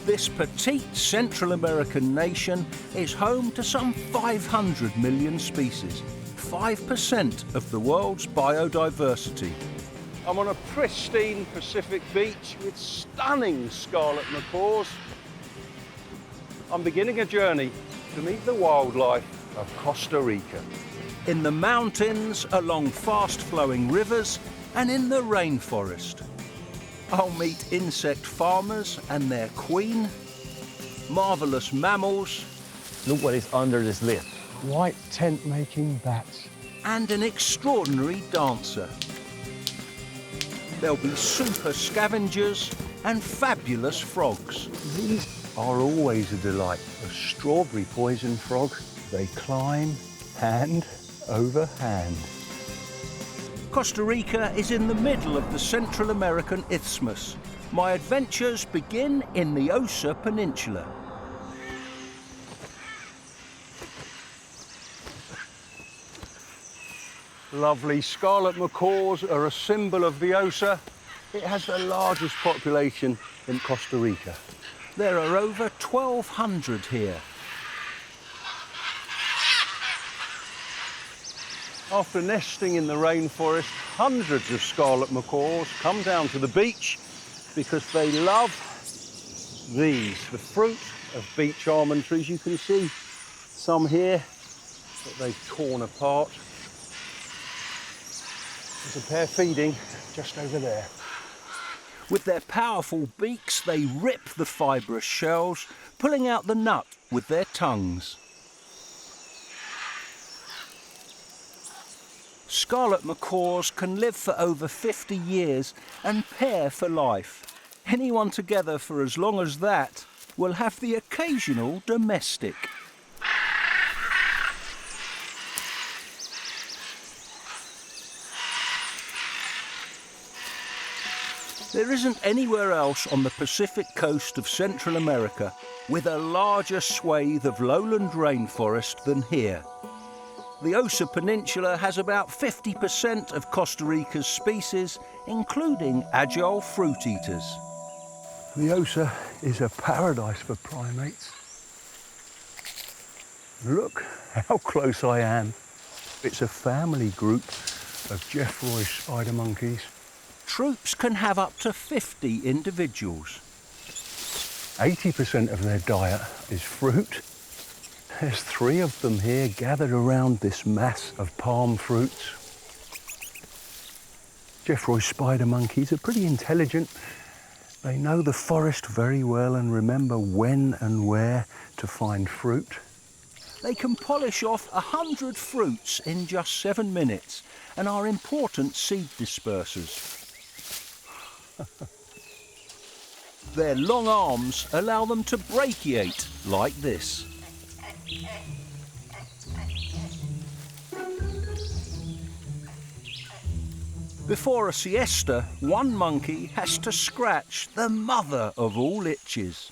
This petite Central American nation is home to some 500 million species, 5% of the world's biodiversity. I'm on a pristine Pacific beach with stunning Scarlet Macaws. I'm beginning a journey to meet the wildlife of Costa Rica. In the mountains, along fast-flowing rivers, and in the rainforest. I'll meet insect farmers and their queen, marvellous mammals. Look what is under this lid. White tent-making bats. And an extraordinary dancer. There'll be super scavengers and fabulous frogs. These are always a delight. A strawberry poison frog. They climb hand over hand. Costa Rica is in the middle of the Central American isthmus. My adventures begin in the Osa Peninsula. Lovely Scarlet Macaws are a symbol of the Osa. It has the largest population in Costa Rica. There are over 1,200 here. After nesting in the rainforest, hundreds of Scarlet Macaws come down to the beach because they love these, the fruit of beach almond trees. You can see some here that they've torn apart. There's a pair feeding just over there. With their powerful beaks, they rip the fibrous shells, pulling out the nut with their tongues. Scarlet Macaws can live for over 50 years and pair for life. Anyone together for as long as that will have the occasional domestic. There isn't anywhere else on the Pacific coast of Central America with a larger swathe of lowland rainforest than here. The Osa Peninsula has about 50% of Costa Rica's species, including agile fruit eaters. The Osa is a paradise for primates. Look how close I am. It's a family group of Jeffroy spider monkeys. Troops can have up to 50 individuals. 80% of their diet is fruit. There's 3 of them here gathered around this mass of palm fruits. Jeffroy spider monkeys are pretty intelligent. They know the forest very well and remember when and where to find fruit. They can polish off 100 fruits in just 7 minutes and are important seed dispersers. Their long arms allow them to brachiate like this. Before a siesta, one monkey has to scratch the mother of all itches.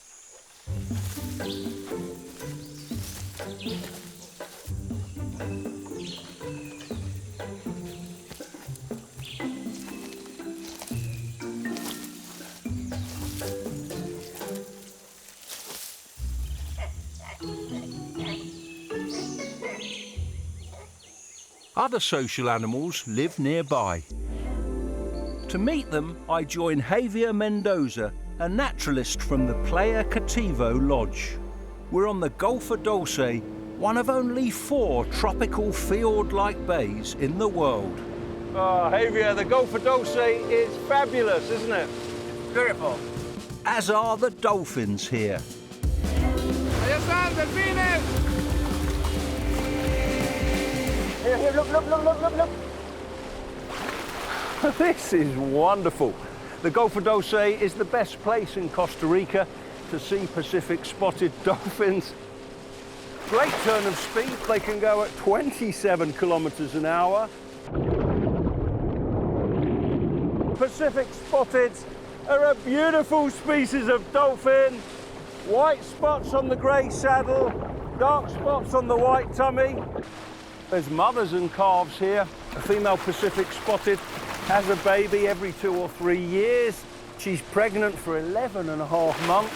Other social animals live nearby. To meet them, I join Javier Mendoza, a naturalist from the Playa Cativo Lodge. We're on the Gulf of Dulce, one of only 4 tropical fjord-like bays in the world. Oh, Javier, the Gulf of Dulce is fabulous, isn't it? Beautiful. As are the dolphins here. Here, look. This is wonderful. The Gulf of Dulce is the best place in Costa Rica to see Pacific spotted dolphins. Great turn of speed. They can go at 27 kilometers an hour. Pacific spotteds are a beautiful species of dolphin. White spots on the grey saddle, dark spots on the white tummy. There's mothers and calves here. A female Pacific spotted has a baby every 2 or 3 years. She's pregnant for 11 and a half months.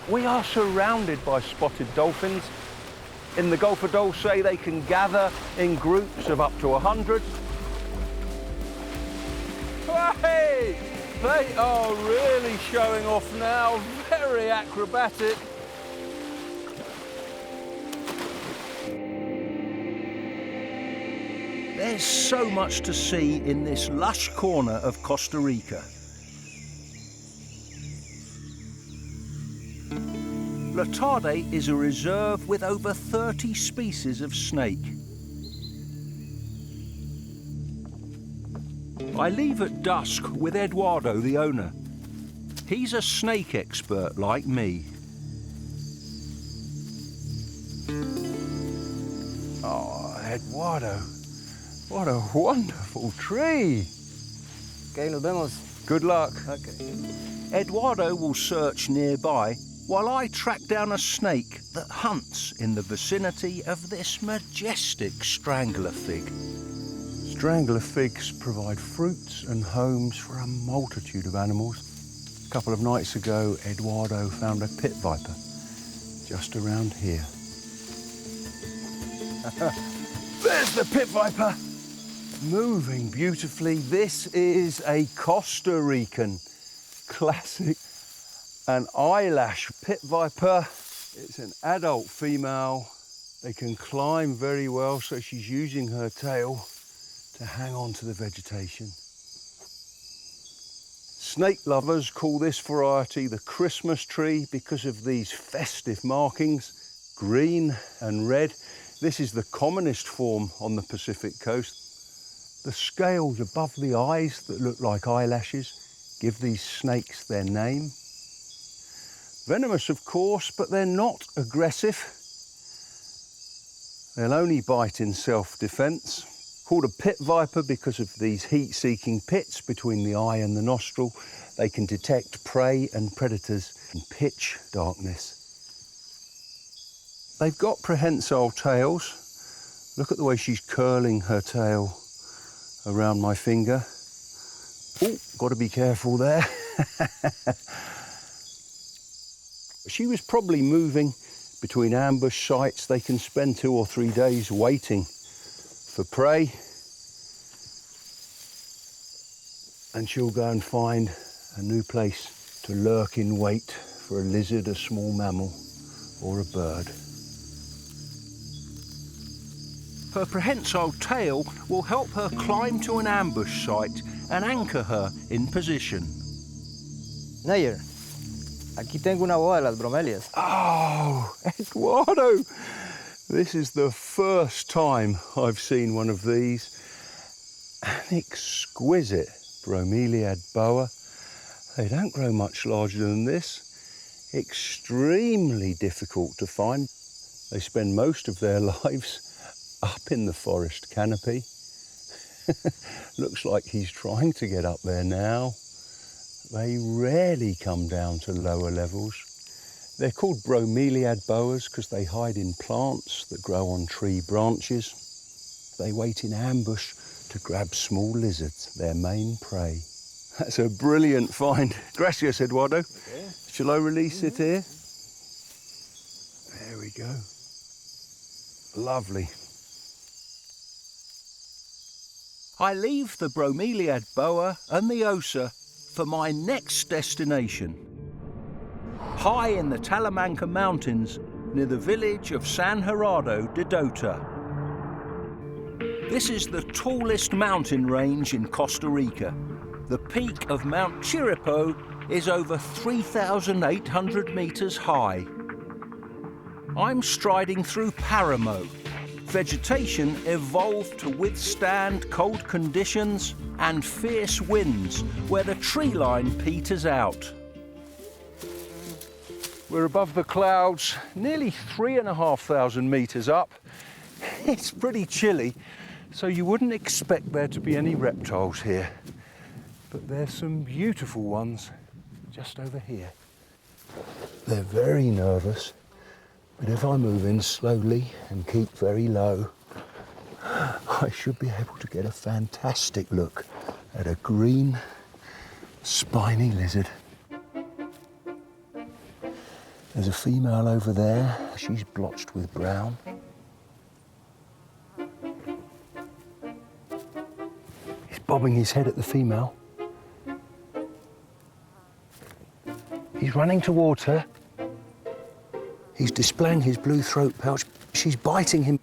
We are surrounded by spotted dolphins. In the Gulf of Dulce, they can gather in groups of up to 100. Hey! They are really showing off now, very acrobatic. There's so much to see in this lush corner of Costa Rica. La Tarde is a reserve with over 30 species of snake. I leave at dusk with Eduardo, the owner. He's a snake expert like me. Oh, Eduardo, what a wonderful tree. Okay, nos vemos. Good luck. Okay. Eduardo will search nearby while I track down a snake that hunts in the vicinity of this majestic strangler fig. Strangler figs provide fruits and homes for a multitude of animals. A couple of nights ago, Eduardo found a pit viper just around here. There's the pit viper, moving beautifully. This is a Costa Rican classic. An eyelash pit viper. It's an adult female. They can climb very well, so she's using her tail to hang on to the vegetation. Snake lovers call this variety the Christmas tree because of these festive markings, green and red. This is the commonest form on the Pacific coast. The scales above the eyes that look like eyelashes give these snakes their name. Venomous, of course, but they're not aggressive. They'll only bite in self-defense. Called a pit viper because of these heat-seeking pits between the eye and the nostril. They can detect prey and predators in pitch darkness. They've got prehensile tails. Look at the way she's curling her tail around my finger. Oh, got to be careful there. She was probably moving between ambush sites. They can spend 2 or 3 days waiting for prey. And she'll go and find a new place to lurk in wait for a lizard, a small mammal, or a bird. Her prehensile tail will help her climb to an ambush site and anchor her in position. Nigel, aquí tengo una boa de las bromelias. Oh, Eduardo! This is the first time I've seen one of these. An exquisite bromeliad boa. They don't grow much larger than this. Extremely difficult to find. They spend most of their lives up in the forest canopy. Looks like he's trying to get up there now. They rarely come down to lower levels. They're called bromeliad boas because they hide in plants that grow on tree branches. They wait in ambush to grab small lizards, their main prey. That's a brilliant find. Gracias, Eduardo. Okay. Shall I release it here? There we go. Lovely. I leave the bromeliad boa and the Osa for my next destination. High in the Talamanca Mountains, near the village of San Gerardo de Dota. This is the tallest mountain range in Costa Rica. The peak of Mount Chiripo is over 3,800 meters high. I'm striding through Paramo. Vegetation evolved to withstand cold conditions and fierce winds where the tree line peters out. We're above the clouds, nearly 3,500 meters up. It's pretty chilly, so you wouldn't expect there to be any reptiles here. But there's some beautiful ones just over here. They're very nervous, but if I move in slowly and keep very low, I should be able to get a fantastic look at a green, spiny lizard. There's a female over there. She's blotched with brown. He's bobbing his head at the female. He's running towards her. He's displaying his blue throat pouch. She's biting him.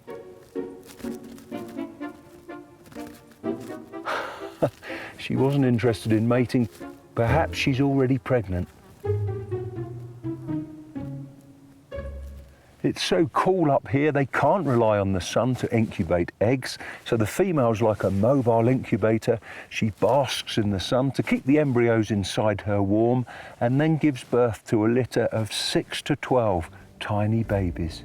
She wasn't interested in mating. Perhaps she's already pregnant. It's so cool up here, they can't rely on the sun to incubate eggs, so the female's like a mobile incubator. She basks in the sun to keep the embryos inside her warm and then gives birth to a litter of 6 to 12 tiny babies.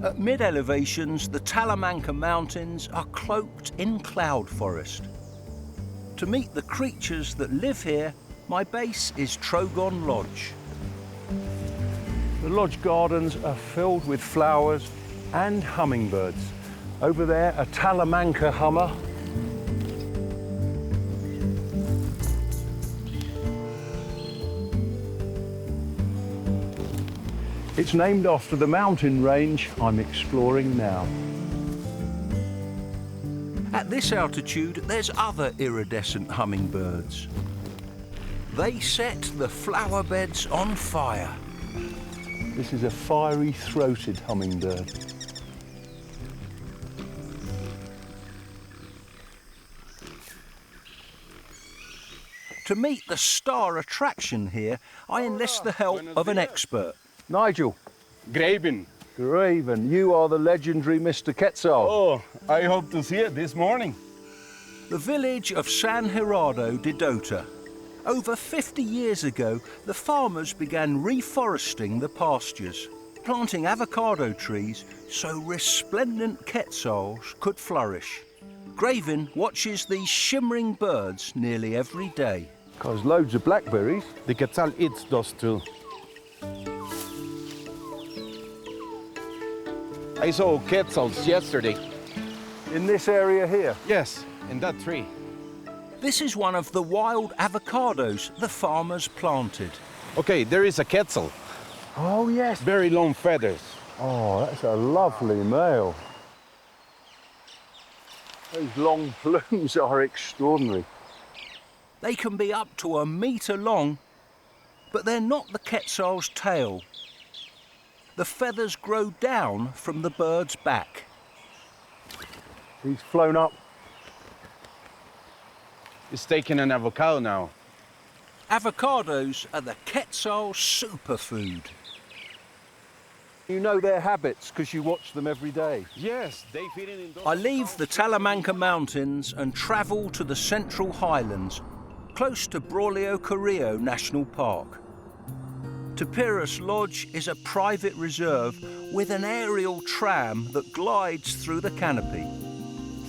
At mid-elevations, the Talamanca Mountains are cloaked in cloud forest. To meet the creatures that live here, my base is Trogon Lodge. The lodge gardens are filled with flowers and hummingbirds. Over there, a Talamanca hummer. It's named after the mountain range I'm exploring now. At this altitude, there's other iridescent hummingbirds. They set the flower beds on fire. This is a fiery-throated hummingbird. To meet the star attraction here, I enlist the help of an expert. Nigel. Graven. Graven, you are the legendary Mr. Quetzal. Oh, I hope to see it this morning. The village of San Gerardo de Dota. Over 50 years ago, the farmers began reforesting the pastures, planting avocado trees so resplendent quetzals could flourish. Graven watches these shimmering birds nearly every day. Cause loads of blackberries. The quetzal eats those too. I saw quetzals yesterday. In this area here? Yes, in that tree. This is one of the wild avocados the farmers planted. Okay, there is a quetzal. Oh, yes. Very long feathers. Oh, that's a lovely male. Those long plumes are extraordinary. They can be up to 1 metre long, but they're not the quetzal's tail. The feathers grow down from the bird's back. He's flown up. It's taking an avocado now. Avocados are the quetzal's superfood. You know their habits because you watch them every day. Yes, they feed it in those. I leave the Talamanca Mountains and travel to the Central Highlands, close to Braulio Carrillo National Park. Tapirus Lodge is a private reserve with an aerial tram that glides through the canopy,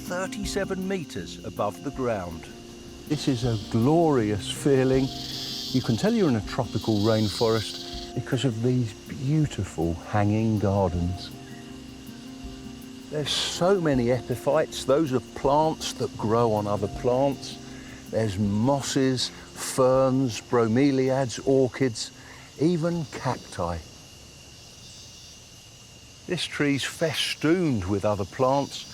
37 metres above the ground. This is a glorious feeling. You can tell you're in a tropical rainforest because of these beautiful hanging gardens. There's so many epiphytes. Those are plants that grow on other plants. There's mosses, ferns, bromeliads, orchids, even cacti. This tree's festooned with other plants.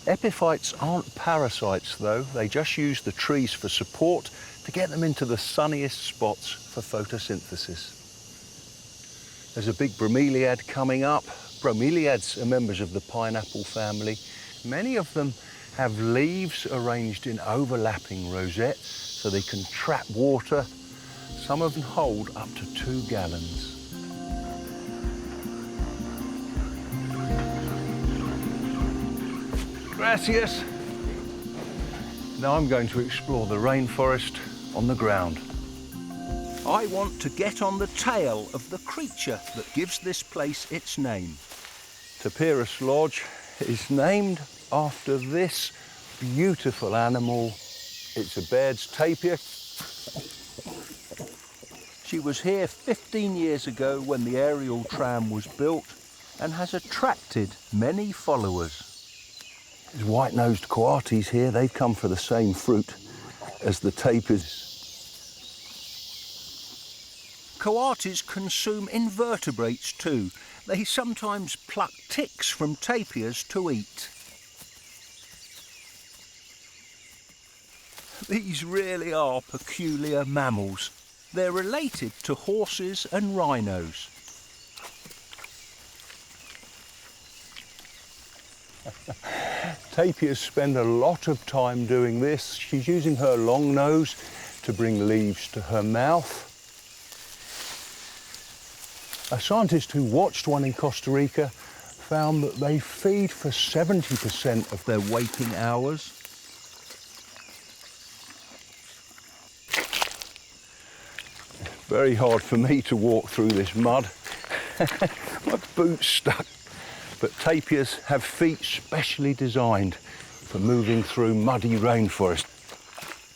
Epiphytes aren't parasites, though. They just use the trees for support to get them into the sunniest spots for photosynthesis. There's a big bromeliad coming up. Bromeliads are members of the pineapple family. Many of them have leaves arranged in overlapping rosettes so they can trap water. Some of them hold up to 2 gallons. Gracias. Now I'm going to explore the rainforest on the ground. I want to get on the tail of the creature that gives this place its name. Tapirus Lodge is named after this beautiful animal. It's a Baird's tapir. She was here 15 years ago when the aerial tram was built and has attracted many followers. There's white-nosed coatis here. They've come for the same fruit as the tapirs. Coatis consume invertebrates too. They sometimes pluck ticks from tapirs to eat. These really are peculiar mammals. They're related to horses and rhinos. Tapirs spend a lot of time doing this. She's using her long nose to bring leaves to her mouth. A scientist who watched one in Costa Rica found that they feed for 70% of their waking hours. Very hard for me to walk through this mud. My boot's stuck. But tapirs have feet specially designed for moving through muddy rainforest.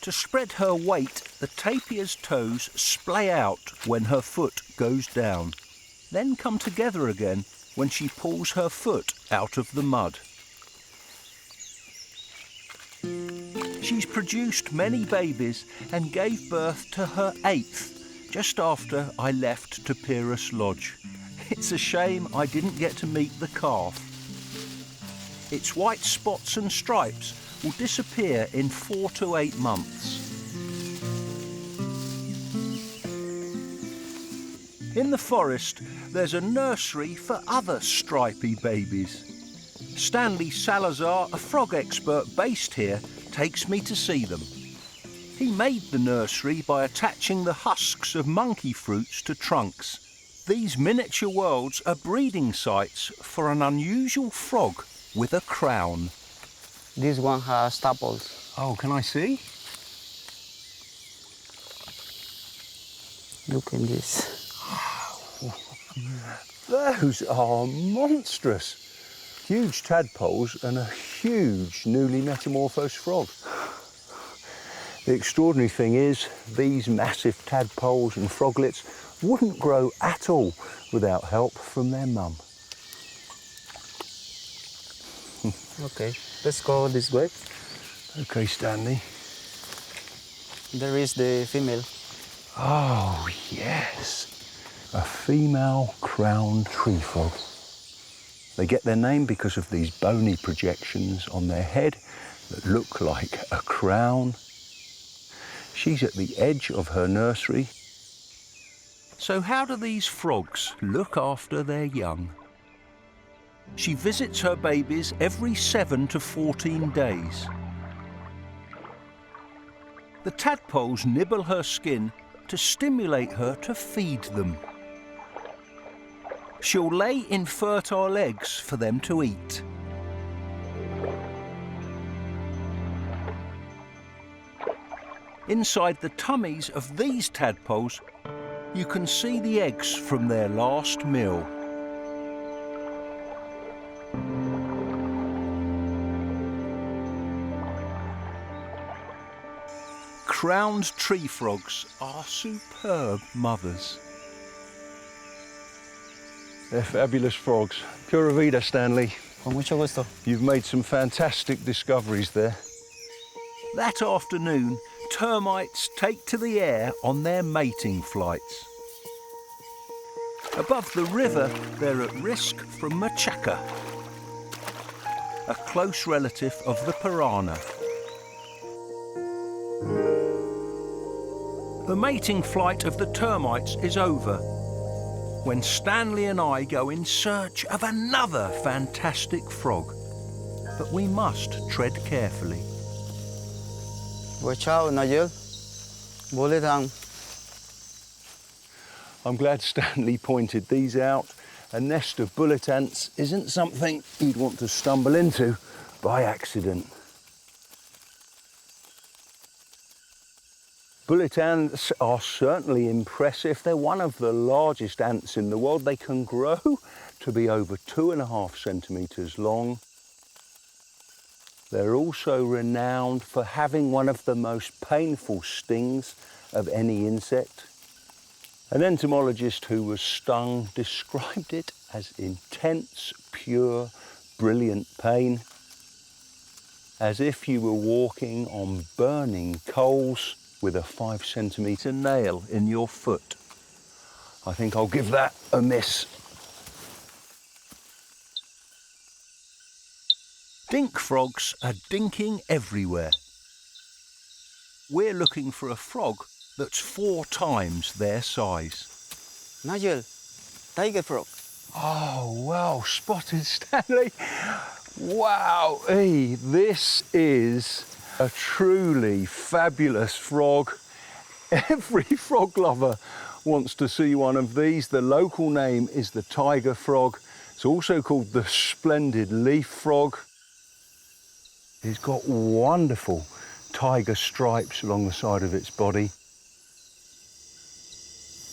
To spread her weight, the tapir's toes splay out when her foot goes down, then come together again when she pulls her foot out of the mud. She's produced many babies and gave birth to her 8th just after I left to Pyrrhus Lodge. It's a shame I didn't get to meet the calf. Its white spots and stripes will disappear in 4 to 8 months. In the forest, there's a nursery for other stripy babies. Stanley Salazar, a frog expert based here, takes me to see them. He made the nursery by attaching the husks of monkey fruits to trunks. These miniature worlds are breeding sites for an unusual frog with a crown. This one has tadpoles. Oh, can I see? Look at this. Those are monstrous. Huge tadpoles and a huge newly metamorphosed frog. The extraordinary thing is, these massive tadpoles and froglets wouldn't grow at all without help from their mum. Okay, let's go this way. Okay, Stanley. There is the female. Oh, yes. A female crowned tree frog. They get their name because of these bony projections on their head that look like a crown. She's at the edge of her nursery. So how do these frogs look after their young? She visits her babies every 7 to 14 days. The tadpoles nibble her skin to stimulate her to feed them. She'll lay infertile eggs for them to eat. Inside the tummies of these tadpoles, you can see the eggs from their last meal. Crowned tree frogs are superb mothers. They're fabulous frogs. Pura vida, Stanley. Con mucho gusto. You've made some fantastic discoveries there. That afternoon, termites take to the air on their mating flights. Above the river, they're at risk from machaca, a close relative of the piranha. The mating flight of the termites is over when Stanley and I go in search of another fantastic frog. But we must tread carefully. Watch out, Nigel. Bullet down. I'm glad Stanley pointed these out. A nest of bullet ants isn't something you'd want to stumble into by accident. Bullet ants are certainly impressive. They're one of the largest ants in the world. They can grow to be over 2.5 centimetres long. They're also renowned for having one of the most painful stings of any insect. An entomologist who was stung described it as intense, pure, brilliant pain, as if you were walking on burning coals with a 5 centimetre nail in your foot. I think I'll give that a miss. Dink frogs are dinking everywhere. We're looking for a frog that's 4 times their size. Nigel, tiger frog. Oh, wow, spotted Stanley. Wow, hey, this is a truly fabulous frog. Every frog lover wants to see one of these. The local name is the tiger frog. It's also called the splendid leaf frog. It's got wonderful tiger stripes along the side of its body.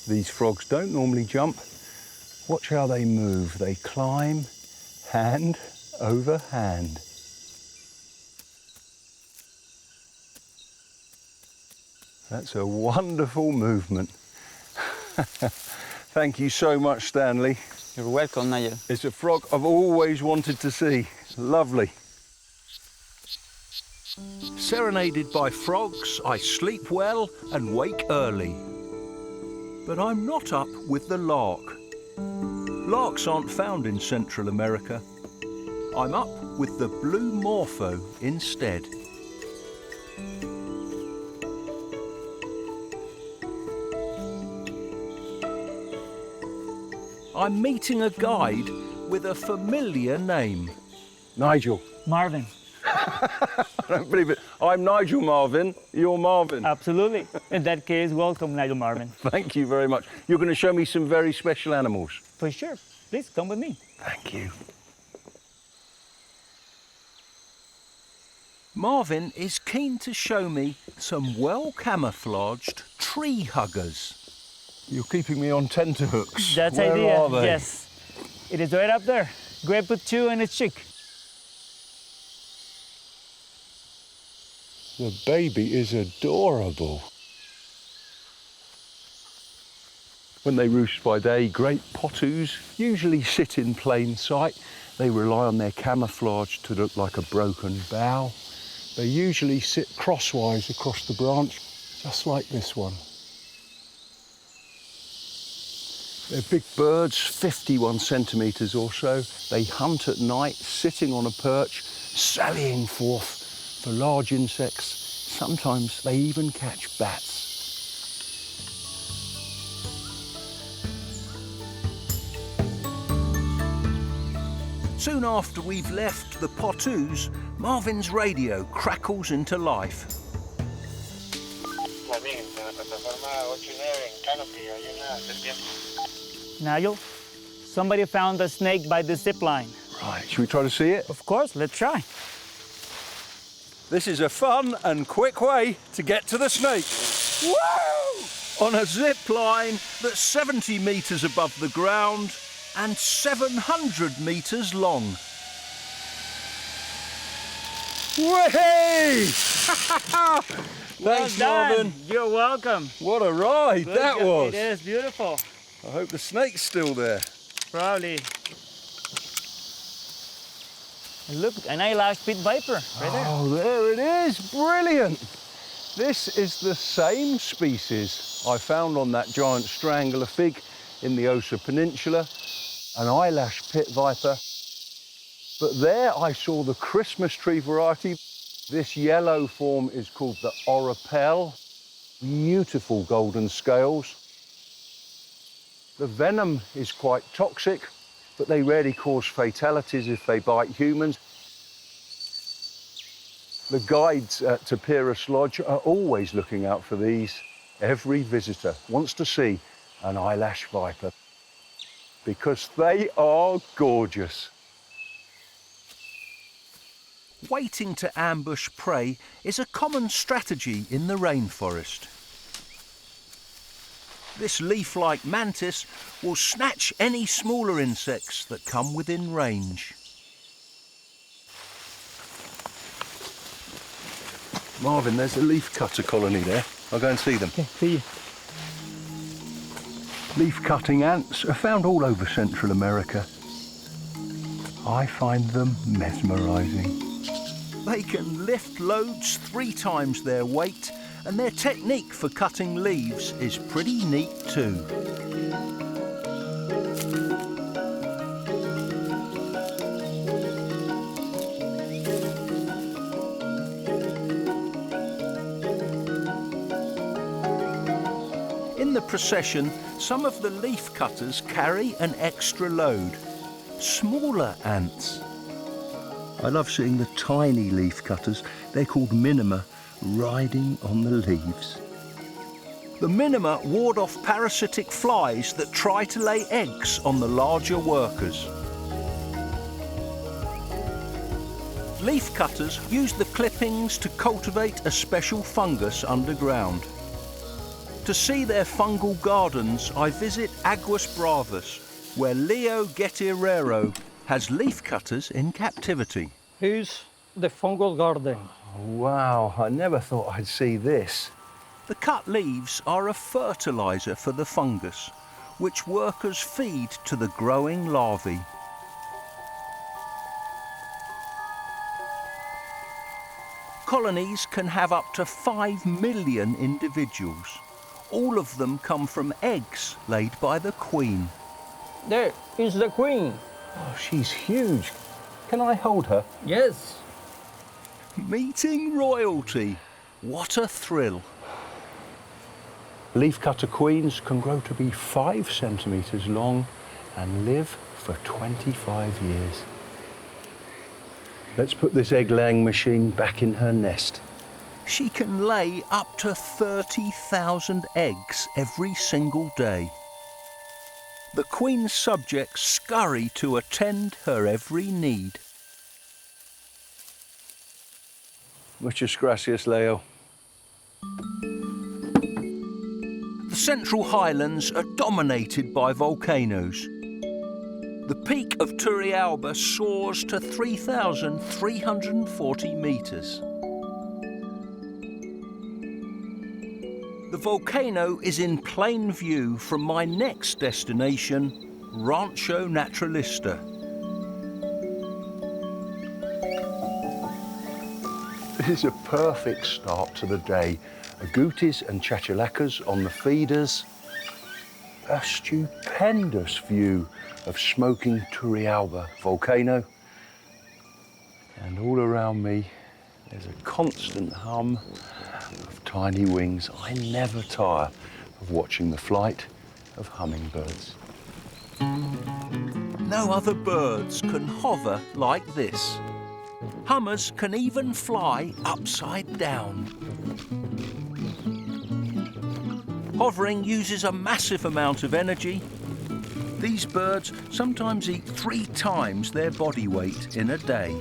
These frogs don't normally jump. Watch how they move. They climb hand over hand. That's a wonderful movement. Thank you so much, Stanley. You're welcome, Nigel. It's a frog I've always wanted to see. It's lovely. Serenaded by frogs, I sleep well and wake early. But I'm not up with the lark. Larks aren't found in Central America. I'm up with the blue morpho instead. I'm meeting a guide with a familiar name. Nigel. Marvin. I don't believe it. I'm Nigel Marven. You're Marvin. Absolutely. In that case, welcome, Nigel Marvin. Thank you very much. You're going to show me some very special animals. For sure. Please come with me. Thank you. Marvin is keen to show me some well-camouflaged tree huggers. You're keeping me on tenterhooks. That's Where idea. are they? Yes. It is right up there. Great put 2 in its cheek. The baby is adorable. When they roost by day, great potus usually sit in plain sight. They rely on their camouflage to look like a broken bough. They usually sit crosswise across the branch, just like this one. They're big birds, 51 centimetres or so. They hunt at night, sitting on a perch, sallying forth for large insects. Sometimes they even catch bats. Soon after we've left the potus, Marvin's radio crackles into life. Nigel, somebody found a snake by the zip line. Right, should we try to see it? Of course, let's try. This is a fun and quick way to get to the snake. Woo! On a zip line that's 70 metres above the ground and 700 metres long. Way! Thanks, Marvin. You're welcome. What a ride Good that job. was. It is beautiful. I hope the snake's still there. Probably. Look, an eyelash pit viper right there. Oh, there it is. Brilliant. This is the same species I found on that giant strangler fig in the Osa Peninsula, an eyelash pit viper. But there I saw the Christmas tree variety. This yellow form is called the orapel. Beautiful golden scales. The venom is quite toxic, but they rarely cause fatalities if they bite humans. The guides at Tapirus Lodge are always looking out for these. Every visitor wants to see an eyelash viper because they are gorgeous. Waiting to ambush prey is a common strategy in the rainforest. This leaf-like mantis will snatch any smaller insects that come within range. Marvin, there's a leaf-cutter colony there. I'll go and see them. Okay, see you. Leaf-cutting ants are found all over Central America. I find them mesmerising. They can lift loads 3 times their weight, and their technique for cutting leaves is pretty neat too. In the procession, some of the leaf cutters carry an extra load. Smaller ants. I love seeing the tiny leaf cutters, they're called minima, riding on the leaves. The minima ward off parasitic flies that try to lay eggs on the larger workers. Leaf cutters use the clippings to cultivate a special fungus underground. To see their fungal gardens, I visit Aguas Bravas, where Leo Guerrero has leaf cutters in captivity. Here's the fungal garden. Wow, I never thought I'd see this. The cut leaves are a fertiliser for the fungus, which workers feed to the growing larvae. Colonies can have up to 5 million individuals. All of them come from eggs laid by the queen. There is the queen. Oh, she's huge. Can I hold her? Yes. Meeting royalty. What a thrill. Leafcutter queens can grow to be 5 centimetres long and live for 25 years. Let's put this egg-laying machine back in her nest. She can lay up to 30,000 eggs every single day. The queen's subjects scurry to attend her every need. Muchas gracias, Leo. The Central Highlands are dominated by volcanoes. The peak of Turrialba soars to 3,340 metres. The volcano is in plain view from my next destination, Rancho Naturalista. This is a perfect start to the day. Agoutis and chachalacas on the feeders. A stupendous view of smoking Turrialba volcano. And all around me, there's a constant hum of tiny wings. I never tire of watching the flight of hummingbirds. No other birds can hover like this. Hummers can even fly upside down. Hovering uses a massive amount of energy. These birds sometimes eat 3 times their body weight in a day.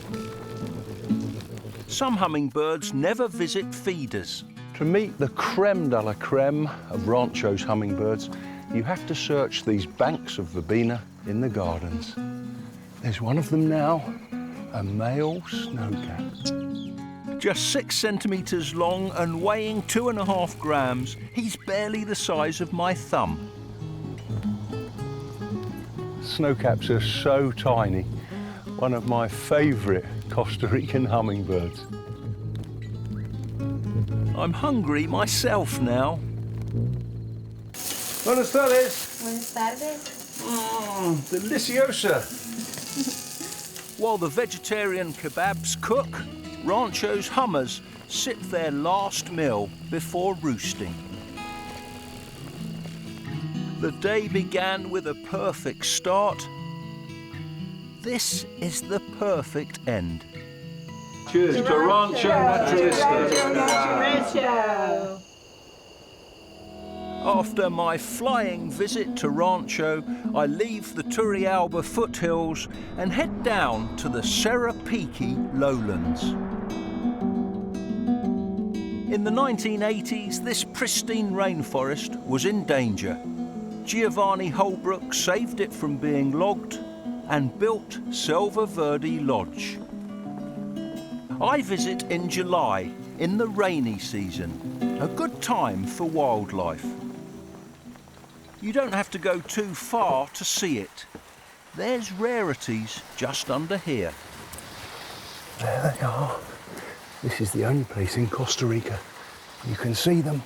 Some hummingbirds never visit feeders. To meet the creme de la creme of Rancho's hummingbirds, you have to search these banks of verbena in the gardens. There's one of them now, a male snowcap. Just 6 centimetres long and weighing 2.5 grams, he's barely the size of my thumb. Snowcaps are so tiny, one of my favourite Costa Rican hummingbirds. I'm hungry myself now. Buenas tardes. Buenas tardes. Deliciosa. While the vegetarian kebabs cook, Rancho's hummers sip their last meal before roosting. The day began with a perfect start. This is the perfect end. Cheers to Rancho Naturalista. After my flying visit to Rancho, I leave the Turrialba foothills and head down to the Serapiqui lowlands. In the 1980s, this pristine rainforest was in danger. Giovanni Holbrook saved it from being logged and built Selva Verde Lodge. I visit in July, in the rainy season, a good time for wildlife. You don't have to go too far to see it. There's rarities just under here. There they are. This is the only place in Costa Rica you can see them.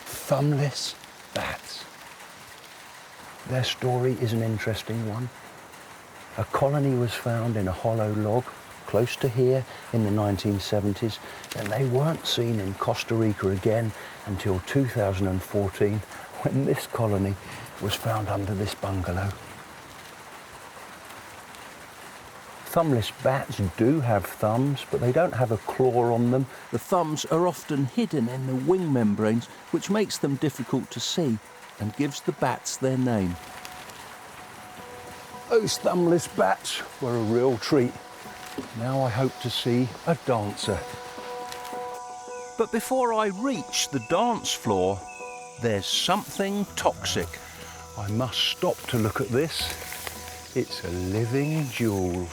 Thumbless bats. Their story is an interesting one. A colony was found in a hollow log close to here in the 1970s, and they weren't seen in Costa Rica again until 2014, when this colony was found under this bungalow. Thumbless bats do have thumbs, but they don't have a claw on them. The thumbs are often hidden in the wing membranes, which makes them difficult to see and gives the bats their name. Those thumbless bats were a real treat. Now I hope to see a dancer. But before I reach the dance floor, there's something toxic. I must stop to look at this. It's a living jewel.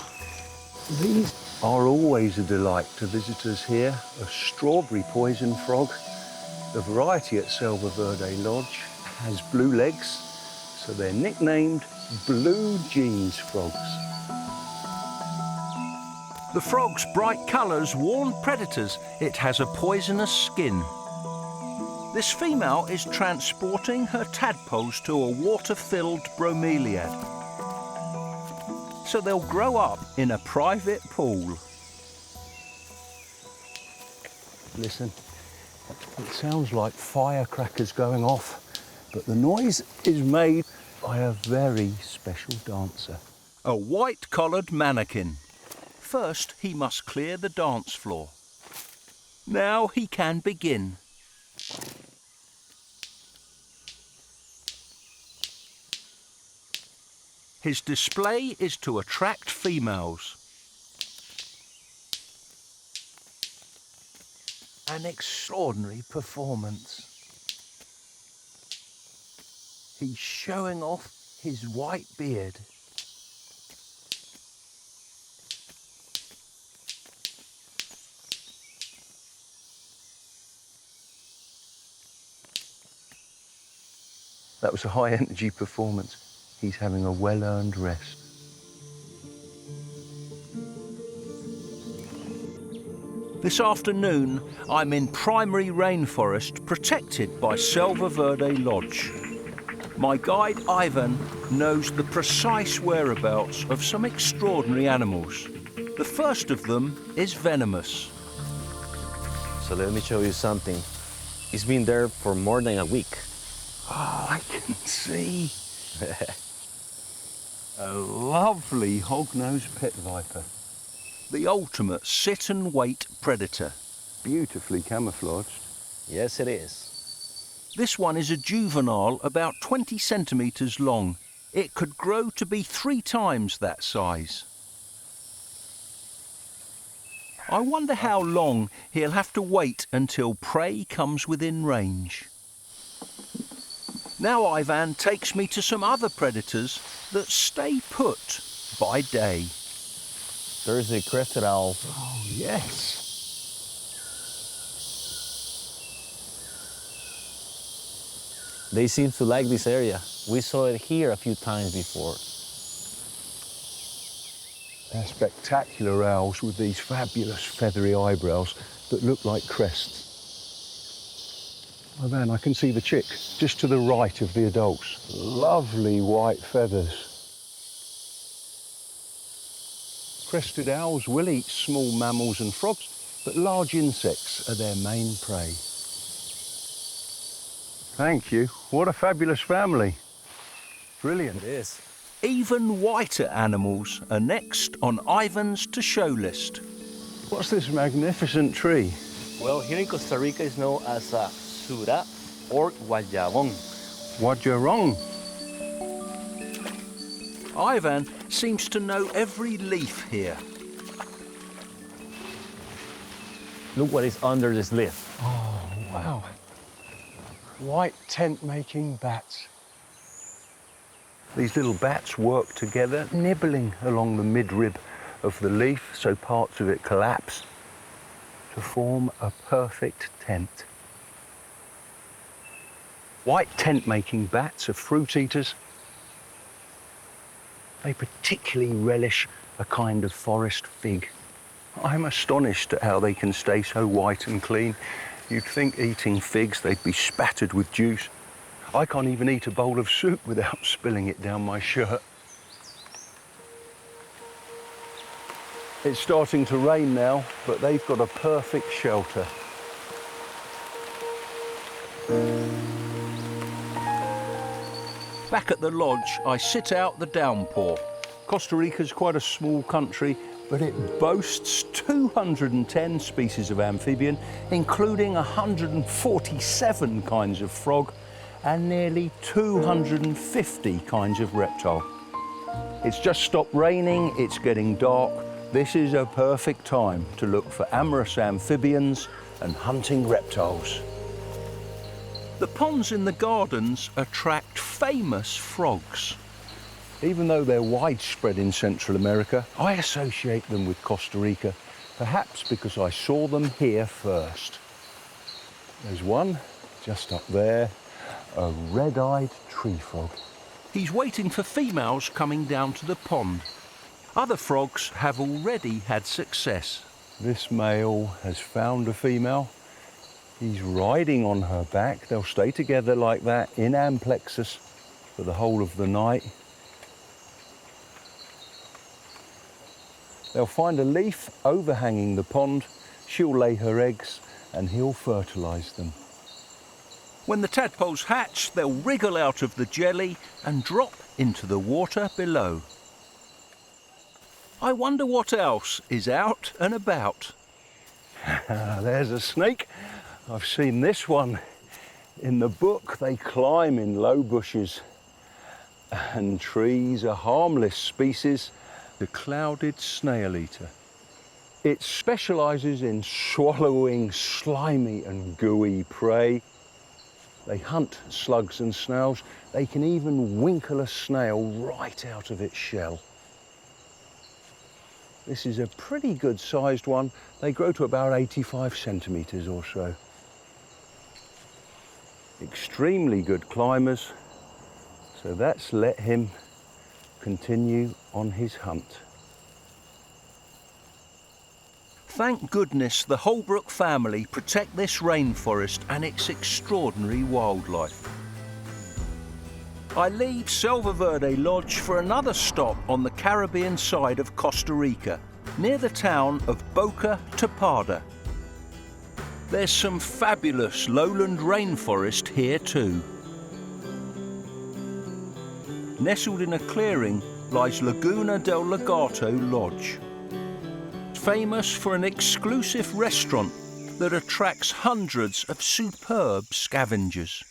These are always a delight to visitors here. A strawberry poison frog. The variety at Selva Verde Lodge has blue legs, so they're nicknamed blue jeans frogs. The frog's bright colours warn predators it has a poisonous skin. This female is transporting her tadpoles to a water-filled bromeliad, so they'll grow up in a private pool. Listen, it sounds like firecrackers going off, but the noise is made by a very special dancer. A white-collared mannequin. First, he must clear the dance floor. Now he can begin. His display is to attract females. An extraordinary performance. He's showing off his white beard. That was a high-energy performance. He's having a well-earned rest. This afternoon, I'm in primary rainforest protected by Selva Verde Lodge. My guide, Ivan, knows the precise whereabouts of some extraordinary animals. The first of them is venomous. So let me show you something. It's been there for more than a week. Oh, I can see. A lovely hog-nosed pet viper. The ultimate sit-and-wait predator. Beautifully camouflaged. Yes, it is. This one is a juvenile about 20 centimetres long. It could grow to be 3 times that size. I wonder how long he'll have to wait until prey comes within range. Now Ivan takes me to some other predators that stay put by day. There's a crested owl. Oh, yes. They seem to like this area. We saw it here a few times before. They're spectacular owls with these fabulous feathery eyebrows that look like crests. Oh man, I can see the chick just to the right of the adults. Lovely white feathers. Crested owls will eat small mammals and frogs, but large insects are their main prey. Thank you. What a fabulous family. Brilliant. It is. Even whiter animals are next on Ivan's to-show list. What's this magnificent tree? Well, here in Costa Rica it's known as a sura or guayabon. Wajarong. Ivan seems to know every leaf here. Look what is under this leaf. Oh, wow. White tent-making bats. These little bats work together, nibbling along the midrib of the leaf so parts of it collapse to form a perfect tent. White tent-making bats are fruit eaters. They particularly relish a kind of forest fig. I'm astonished at how they can stay so white and clean. You'd think eating figs they'd be spattered with juice. I can't even eat a bowl of soup without spilling it down my shirt. It's starting to rain now, but they've got a perfect shelter. Back at the lodge, I sit out the downpour. Costa Rica's quite a small country, but it boasts 210 species of amphibian, including 147 kinds of frog and nearly 250 kinds of reptile. It's just stopped raining, it's getting dark. This is a perfect time to look for amorous amphibians and hunting reptiles. The ponds in the gardens attract famous frogs. Even though they're widespread in Central America, I associate them with Costa Rica, perhaps because I saw them here first. There's one just up there, a red-eyed tree frog. He's waiting for females coming down to the pond. Other frogs have already had success. This male has found a female. He's riding on her back. They'll stay together like that in amplexus for the whole of the night. They'll find a leaf overhanging the pond. She'll lay her eggs and he'll fertilise them. When the tadpoles hatch, they'll wriggle out of the jelly and drop into the water below. I wonder what else is out and about. There's a snake. I've seen this one in the book. They climb in low bushes and trees, a harmless species, the clouded snail eater. It specialises in swallowing slimy and gooey prey. They hunt slugs and snails. They can even winkle a snail right out of its shell. This is a pretty good sized one. They grow to about 85 centimetres or so. Extremely good climbers, so let's let him continue on his hunt. Thank goodness the Holbrook family protect this rainforest and its extraordinary wildlife. I leave Selva Verde Lodge for another stop on the Caribbean side of Costa Rica, near the town of Boca Tapada. There's some fabulous lowland rainforest here too. Nestled in a clearing lies Laguna del Lagarto Lodge. Famous for an exclusive restaurant that attracts hundreds of superb scavengers.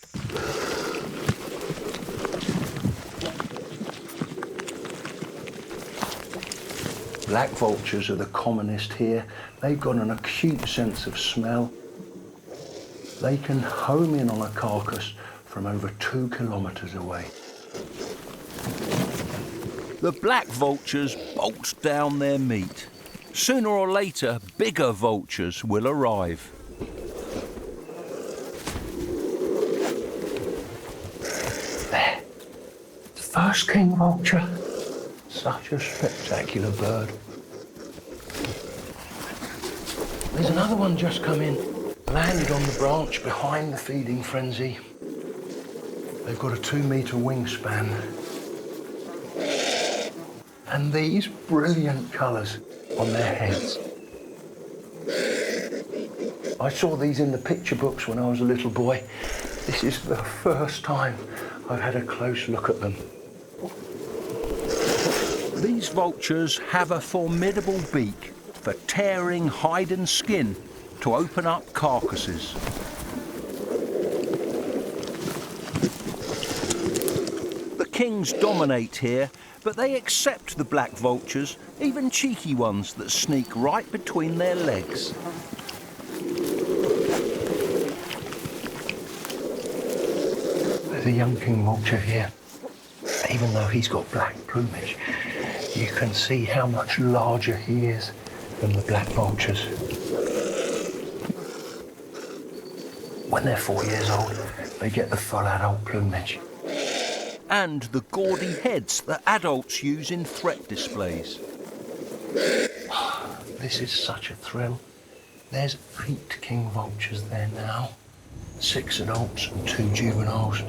Black vultures are the commonest here. They've got an acute sense of smell. They can home in on a carcass from over 2 kilometres away. The black vultures bolt down their meat. Sooner or later, bigger vultures will arrive. There, the first king vulture. Such a spectacular bird. There's another one just come in, landed on the branch behind the feeding frenzy. They've got a 2-metre wingspan. And these brilliant colours on their heads. I saw these in the picture books when I was a little boy. This is the first time I've had a close look at them. These vultures have a formidable beak for tearing hide and skin to open up carcasses. The kings dominate here, but they accept the black vultures, even cheeky ones that sneak right between their legs. There's a young king vulture here. Even though he's got black plumage, you can see how much larger he is than the black vultures. When they're 4 years old, they get the full adult plumage. And the gaudy heads that adults use in threat displays. This is such a thrill. There's 8 king vultures there now. 6 adults and 2 juveniles.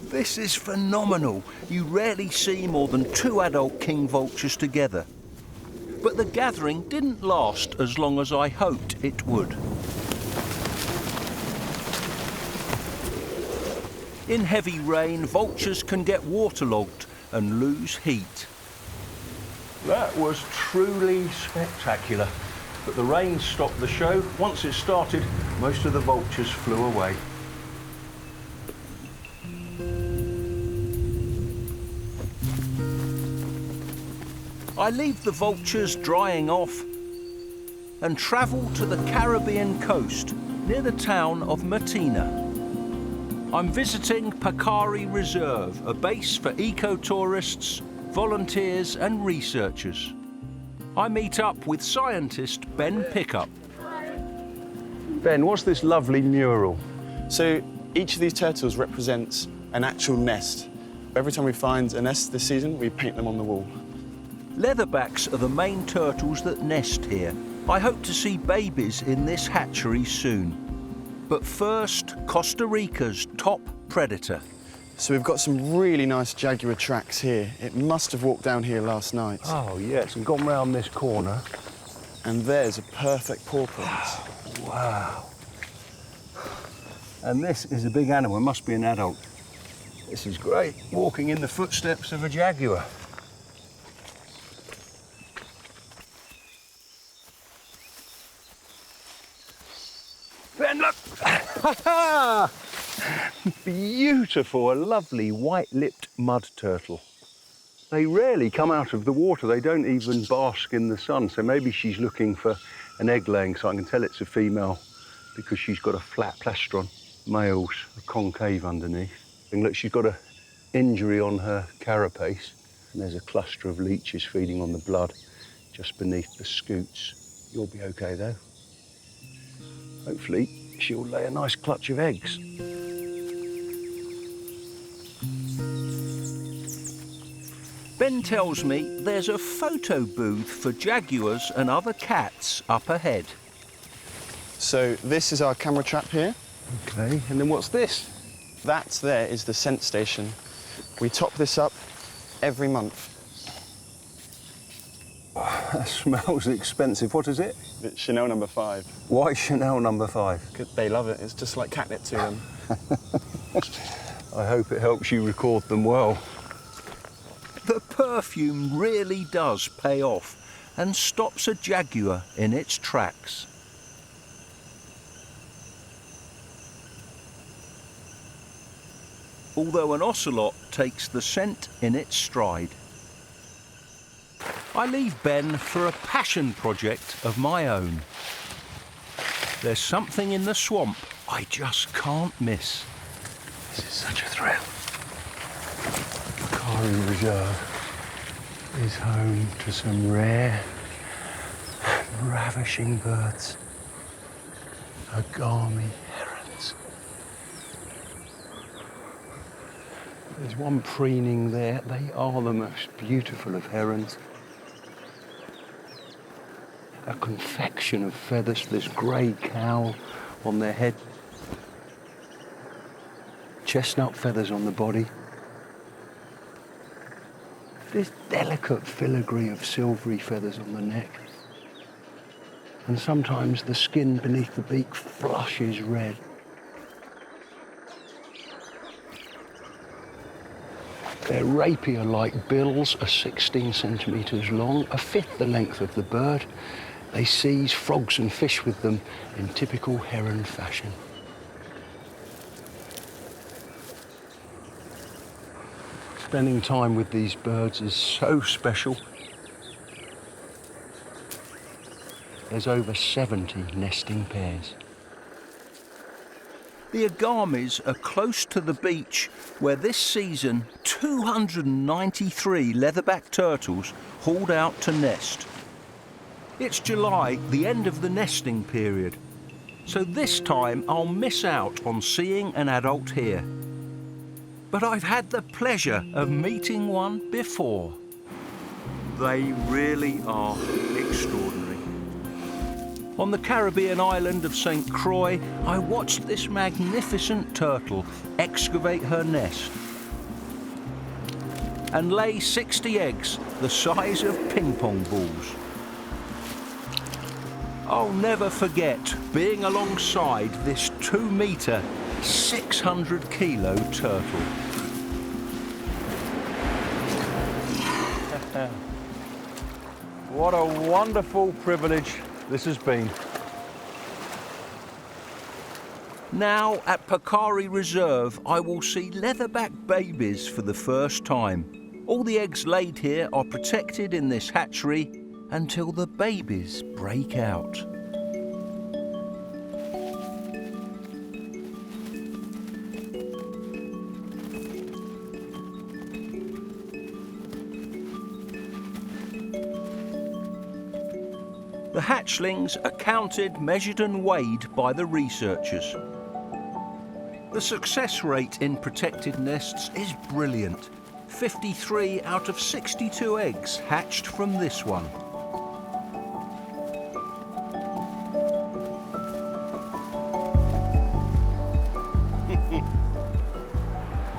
This is phenomenal. You rarely see more than 2 adult king vultures together. But the gathering didn't last as long as I hoped it would. In heavy rain, vultures can get waterlogged and lose heat. That was truly spectacular. But the rain stopped the show. Once it started, most of the vultures flew away. I leave the vultures drying off and travel to the Caribbean coast near the town of Matina. I'm visiting Pacari Reserve, a base for eco-tourists, volunteers and researchers. I meet up with scientist Ben Pickup. Ben, what's this lovely mural? So each of these turtles represents an actual nest. Every time we find a nest this season, we paint them on the wall. Leatherbacks are the main turtles that nest here. I hope to see babies in this hatchery soon. But first, Costa Rica's top predator. So we've got some really nice jaguar tracks here. It must have walked down here last night. Oh, yes, and gone round this corner. And there's a perfect paw print. Wow. And this is a big animal, it must be an adult. This is great, walking in the footsteps of a jaguar. Ben, look! Beautiful, a lovely white-lipped mud turtle. They rarely come out of the water. They don't even bask in the sun. So maybe she's looking for an egg-laying site. I can tell it's a female because she's got a flat plastron. Males are concave underneath. And look, she's got an injury on her carapace. And there's a cluster of leeches feeding on the blood just beneath the scutes. You'll be okay, though. Hopefully, she'll lay a nice clutch of eggs. Ben tells me there's a photo booth for jaguars and other cats up ahead. So this is our camera trap here. Okay, and then what's this? That there is the scent station. We top this up every month. Oh, that smells expensive. What is it? It's Chanel number 5. Why Chanel number 5? They love it. It's just like catnip to them. I hope it helps you record them well. The perfume really does pay off and stops a jaguar in its tracks. Although an ocelot takes the scent in its stride. I leave Ben for a passion project of my own. There's something in the swamp I just can't miss. This is such a thrill. Pacari Reserve is home to some rare, ravishing birds. Agami herons. There's one preening there. They are the most beautiful of herons. A confection of feathers, this grey cowl on their head. Chestnut feathers on the body. This delicate filigree of silvery feathers on the neck. And sometimes the skin beneath the beak flushes red. Their rapier-like bills are 16 centimetres long, a fifth the length of the bird. They seize frogs and fish with them in typical heron fashion. Spending time with these birds is so special. There's over 70 nesting pairs. The agamis are close to the beach where this season 293 leatherback turtles hauled out to nest. It's July, the end of the nesting period, so this time I'll miss out on seeing an adult here. But I've had the pleasure of meeting one before. They really are extraordinary. On the Caribbean island of St. Croix, I watched this magnificent turtle excavate her nest and lay 60 eggs the size of ping pong balls. I'll never forget being alongside this 2-metre, 600-kilo turtle. What a wonderful privilege this has been. Now at Pacari Reserve, I will see leatherback babies for the first time. All the eggs laid here are protected in this hatchery until the babies break out. The hatchlings are counted, measured and weighed by the researchers. The success rate in protected nests is brilliant. 53 out of 62 eggs hatched from this one.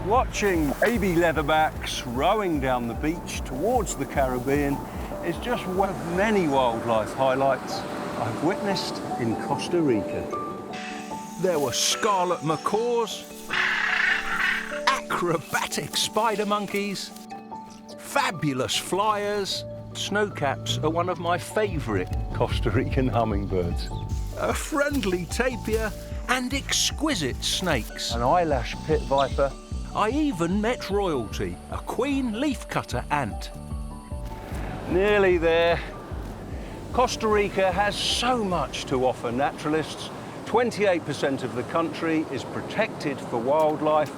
Watching baby leatherbacks rowing down the beach towards the Caribbean is just one of many wildlife highlights I've witnessed in Costa Rica. There were Scarlet Macaws, acrobatic spider monkeys, fabulous flyers. Snowcaps are one of my favourite Costa Rican hummingbirds. A friendly tapir and exquisite snakes. An eyelash pit viper. I even met royalty, a queen leafcutter ant. Nearly there. Costa Rica has so much to offer naturalists. 28% of the country is protected for wildlife.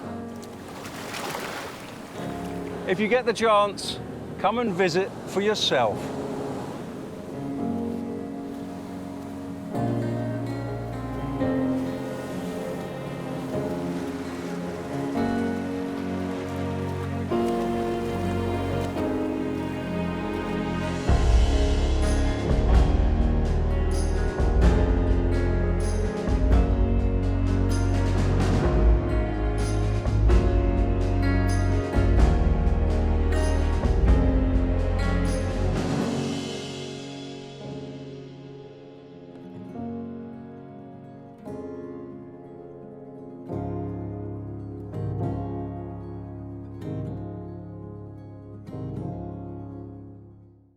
If you get the chance, come and visit for yourself.